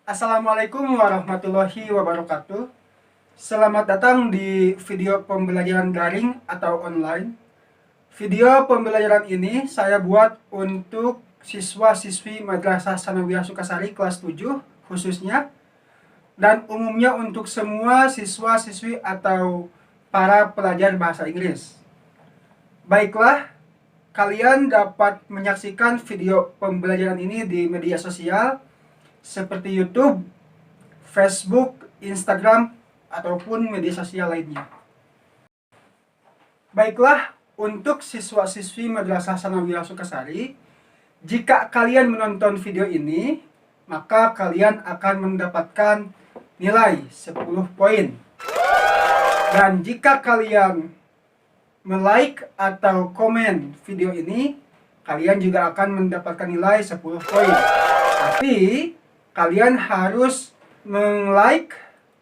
Assalamualaikum warahmatullahi wabarakatuh. Selamat datang di video pembelajaran daring atau online. Video pembelajaran ini saya buat untuk siswa-siswi Madrasah Sanawiyah Sukasari kelas 7 khususnya, dan umumnya untuk semua siswa-siswi atau para pelajar bahasa Inggris. Baiklah, kalian dapat menyaksikan video pembelajaran ini di media sosial seperti YouTube, Facebook, Instagram, ataupun media sosial lainnya. Baiklah, untuk siswa-siswi Madrasah Sanawiyah Sukasari, jika kalian menonton video ini, maka kalian akan mendapatkan nilai 10 poin. Dan jika kalian like atau komen video ini, kalian juga akan mendapatkan nilai 10 poin. Tapi kalian harus like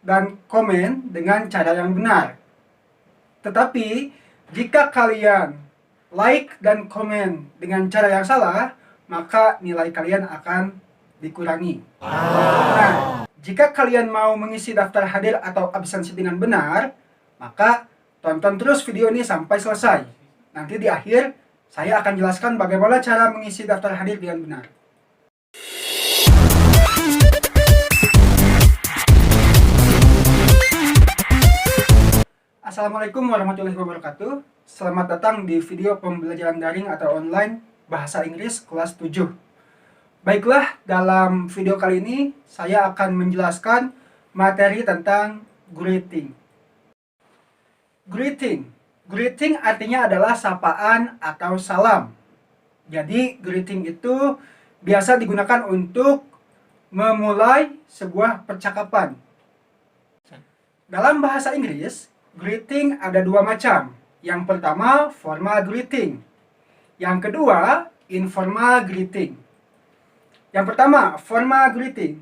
dan komen dengan cara yang benar. Tetapi jika kalian like dan komen dengan cara yang salah, maka nilai kalian akan dikurangi. Nah, jika kalian mau mengisi daftar hadir atau absensi dengan benar, maka tonton terus video ini sampai selesai. Nanti di akhir saya akan jelaskan bagaimana cara mengisi daftar hadir dengan benar. Assalamualaikum warahmatullahi wabarakatuh. Selamat datang di video pembelajaran daring atau online bahasa Inggris kelas 7. Baiklah, dalam video kali ini saya akan menjelaskan materi tentang greeting. Greeting artinya adalah sapaan atau salam. Jadi greeting itu biasa digunakan untuk memulai sebuah percakapan. Dalam bahasa Inggris, greeting ada dua macam. Yang pertama, formal greeting. Yang kedua, informal greeting. Yang pertama, formal greeting.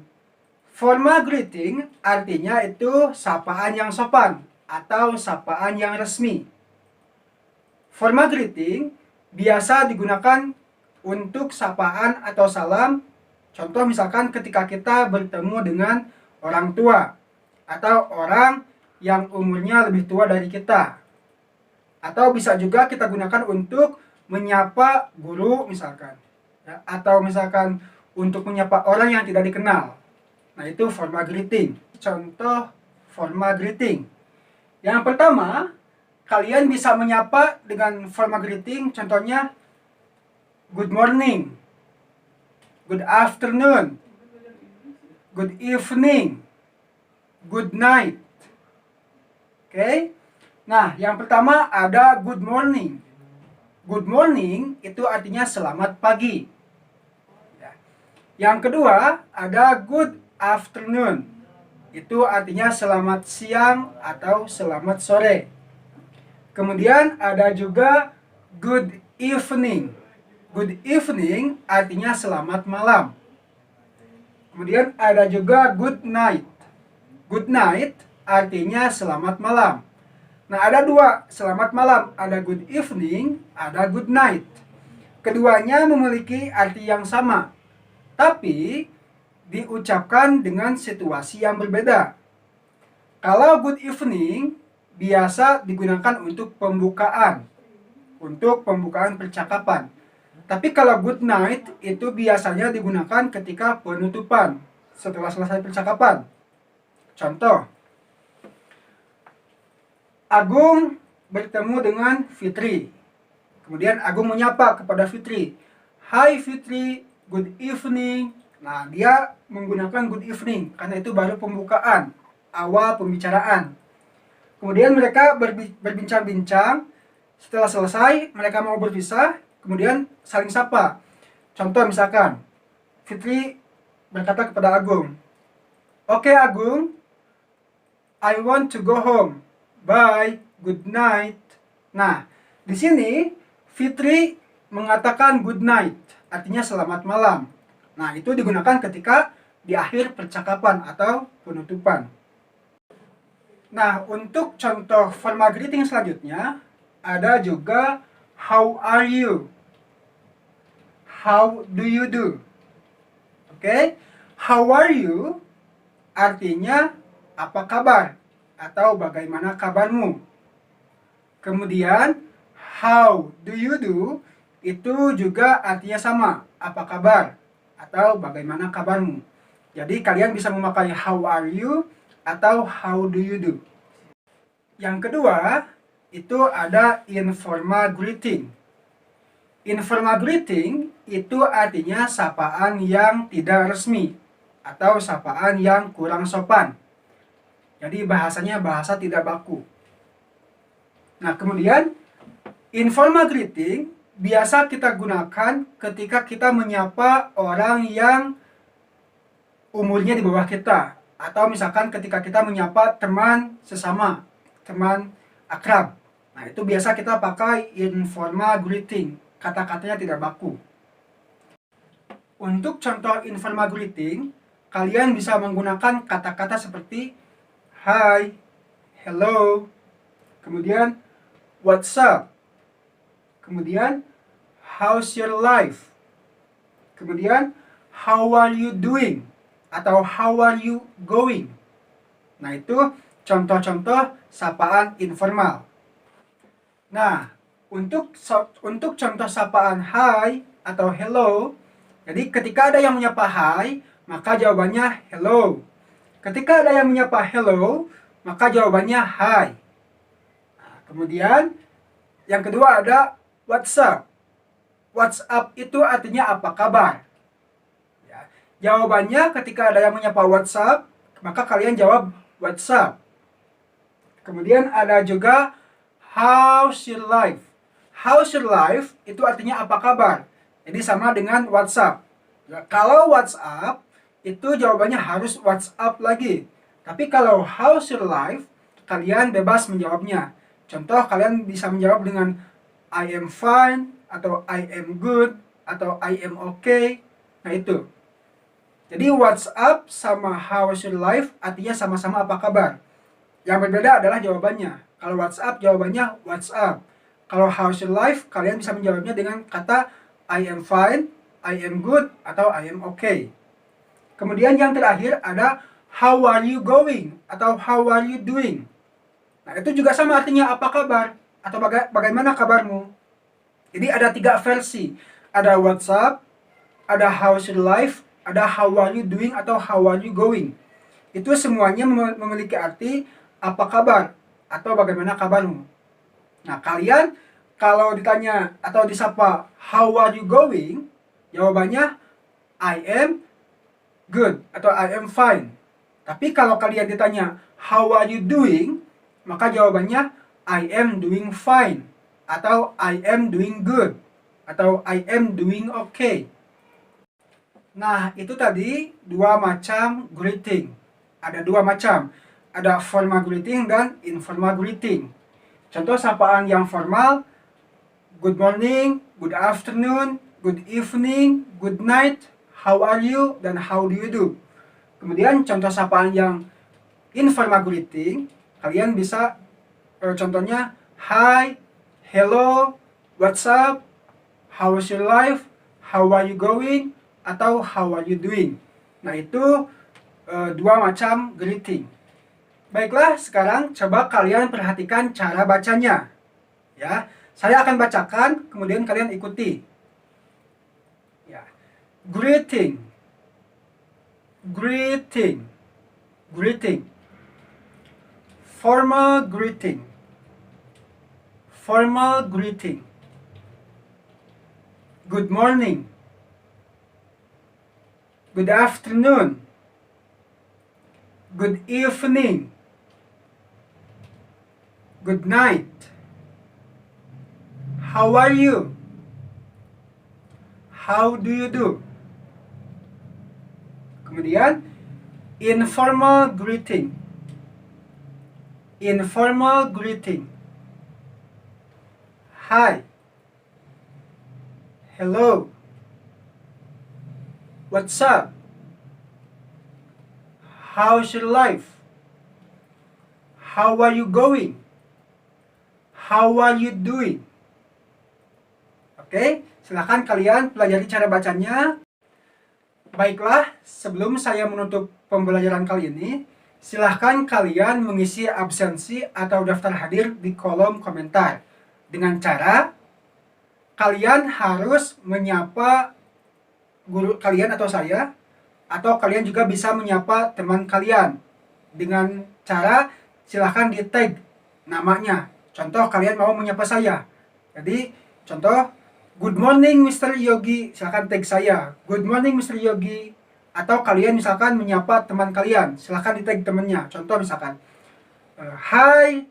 Formal greeting artinya itu sapaan yang sopan atau sapaan yang resmi. Formal greeting biasa digunakan untuk sapaan atau salam. Contoh misalkan ketika kita bertemu dengan orang tua atau orang yang umurnya lebih tua dari kita. Atau bisa juga kita gunakan untuk menyapa guru misalkan. Ya, atau misalkan untuk menyapa orang yang tidak dikenal. Nah, itu formal greeting. Contoh formal greeting. Yang pertama, kalian bisa menyapa dengan formal greeting, contohnya good morning, good afternoon, good evening, good night. Oke. Nah, yang pertama ada good morning. Good morning itu artinya selamat pagi. Yang kedua ada good afternoon. Itu artinya selamat siang atau selamat sore. Kemudian ada juga good evening. Good evening artinya selamat malam. Kemudian ada juga good night. Good night artinya selamat malam. Nah, ada dua selamat malam, ada good evening, ada good night. Keduanya memiliki arti yang sama, tapi diucapkan dengan situasi yang berbeda. Kalau good evening biasa digunakan untuk pembukaan percakapan. Tapi kalau good night itu biasanya digunakan ketika penutupan, setelah selesai percakapan. Contoh, Agung bertemu dengan Fitri. Kemudian Agung menyapa kepada Fitri. Hai Fitri, good evening. Nah, dia menggunakan good evening karena itu baru pembukaan, awal pembicaraan. Kemudian mereka berbincang-bincang. Setelah selesai, mereka mau berpisah, kemudian saling sapa. Contoh misalkan, Fitri berkata kepada Agung, "Oke Agung, I want to go home. Bye, good night." Nah, di sini Fitri mengatakan good night, artinya selamat malam. Nah, itu digunakan ketika di akhir percakapan atau penutupan. Nah, untuk contoh formal greeting selanjutnya, ada juga how are you? How do you do? Oke, how are you artinya apa kabar atau bagaimana kabarmu. Kemudian how do you do itu juga artinya sama, apa kabar atau bagaimana kabarmu. Jadi kalian bisa memakai how are you atau how do you do. Yang kedua, itu ada informal greeting. Informal greeting itu artinya sapaan yang tidak resmi atau sapaan yang kurang sopan. Jadi bahasanya bahasa tidak baku. Nah, kemudian informal greeting biasa kita gunakan ketika kita menyapa orang yang umurnya di bawah kita, atau misalkan ketika kita menyapa teman sesama, teman akrab. Nah, itu biasa kita pakai informal greeting, kata-katanya tidak baku. Untuk contoh informal greeting, kalian bisa menggunakan kata-kata seperti hi, hello, kemudian what's up, kemudian how's your life, kemudian how are you doing, atau how are you going. Nah, itu contoh-contoh sapaan informal. Nah, untuk contoh sapaan hi atau hello, jadi ketika ada yang menyapa hi, maka jawabannya hello. Ketika ada yang menyapa hello, maka jawabannya hi. Nah, kemudian yang kedua ada what's up. What's up itu artinya apa kabar. Ya, jawabannya ketika ada yang menyapa what's up, maka kalian jawab what's up. Kemudian ada juga how's your life. How's your life itu artinya apa kabar. Jadi sama dengan what's up. Ya, kalau what's up itu jawabannya harus what's up lagi. Tapi kalau how's your life, kalian bebas menjawabnya. Contoh, kalian bisa menjawab dengan I am fine, atau I am good, atau I am okay. Nah, itu. Jadi what's up sama how's your life artinya sama-sama apa kabar. Yang berbeda adalah jawabannya. Kalau what's up jawabannya what's up. Kalau how's your life, kalian bisa menjawabnya dengan kata I am fine, I am good, atau I am okay. Kemudian yang terakhir ada how are you going atau how are you doing. Nah, itu juga sama artinya apa kabar atau bagaimana kabarmu. Jadi ada 3 versi. Ada what's up, ada how's your life, ada how are you doing atau how are you going. Itu semuanya memiliki arti apa kabar atau bagaimana kabarmu. Nah, kalian kalau ditanya atau disapa how are you going, jawabannya I am good atau I am fine. Tapi kalau kalian ditanya how are you doing, maka jawabannya I am doing fine atau I am doing good atau I am doing okay. Nah, itu tadi 2 macam greeting. Ada 2 macam. Ada formal greeting dan informal greeting. Contoh sapaan yang formal, good morning, good afternoon, good evening, good night, how are you, dan how do you do. Kemudian contoh sapaan yang informal greeting, kalian bisa contohnya hi, hello, what's up, how's your life, how are you going, atau how are you doing. Nah, itu 2 macam greeting. Baiklah, sekarang coba kalian perhatikan cara bacanya. Ya, saya akan bacakan, kemudian kalian ikuti. Ya, greeting, greeting, greeting. Formal greeting, formal greeting. Good morning, good afternoon, good evening, good night, how are you, how do you do. Kemudian informal greeting, informal greeting. Hi, hello, what's up, how's your life, how are you going, how are you doing. Oke, silakan kalian pelajari cara bacanya. Baiklah, sebelum saya menutup pembelajaran kali ini, silahkan kalian mengisi absensi atau daftar hadir di kolom komentar. Dengan cara, kalian harus menyapa guru kalian atau saya, atau kalian juga bisa menyapa teman kalian. Dengan cara, silahkan di tag namanya. Contoh, kalian mau menyapa saya. Jadi, contoh, good morning Mr. Yogi, silahkan tag saya. Good morning Mr. Yogi. Atau kalian misalkan menyapa teman kalian, silahkan di tag temannya. Contoh misalkan, Hai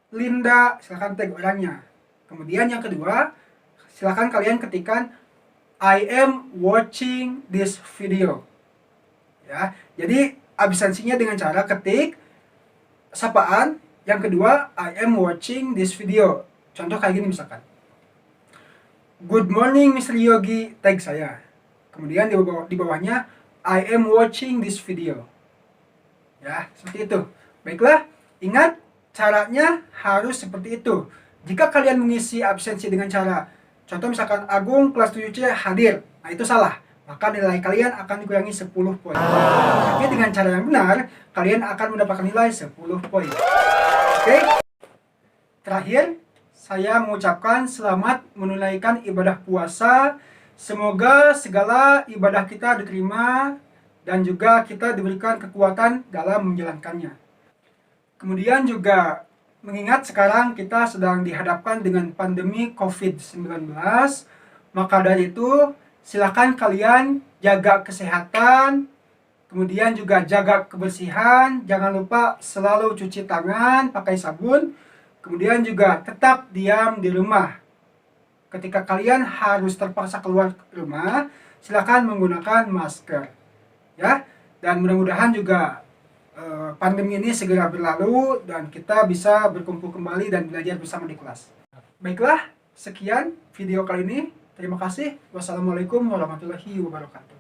Linda, silahkan tag orangnya. Kemudian yang kedua, silahkan kalian ketikkan I am watching this video. Ya, jadi absensinya dengan cara ketik sapaan. Yang kedua, I am watching this video. Contoh kayak gini misalkan, good morning Mr. Yogi, tag saya. Kemudian di bawahnya I am watching this video. Ya, seperti itu. Baiklah, ingat caranya harus seperti itu. Jika kalian mengisi absensi dengan cara, contoh misalkan Agung kelas 7C hadir, nah itu salah. Maka nilai kalian akan dikurangi 10 poin. Tapi dengan cara yang benar, kalian akan mendapatkan nilai 10 poin. Oke? Terakhir, saya mengucapkan selamat menunaikan ibadah puasa. Semoga segala ibadah kita diterima dan juga kita diberikan kekuatan dalam menjalankannya. Kemudian juga mengingat sekarang kita sedang dihadapkan dengan pandemi COVID-19, maka dari itu silakan kalian jaga kesehatan, kemudian juga jaga kebersihan, jangan lupa selalu cuci tangan pakai sabun, kemudian juga tetap diam di rumah. Ketika kalian harus terpaksa keluar rumah, silakan menggunakan masker. Ya, dan mudah-mudahan juga pandemi ini segera berlalu dan kita bisa berkumpul kembali dan belajar bersama di kelas. Baiklah, sekian video kali ini. Terima kasih. Wassalamualaikum warahmatullahi wabarakatuh.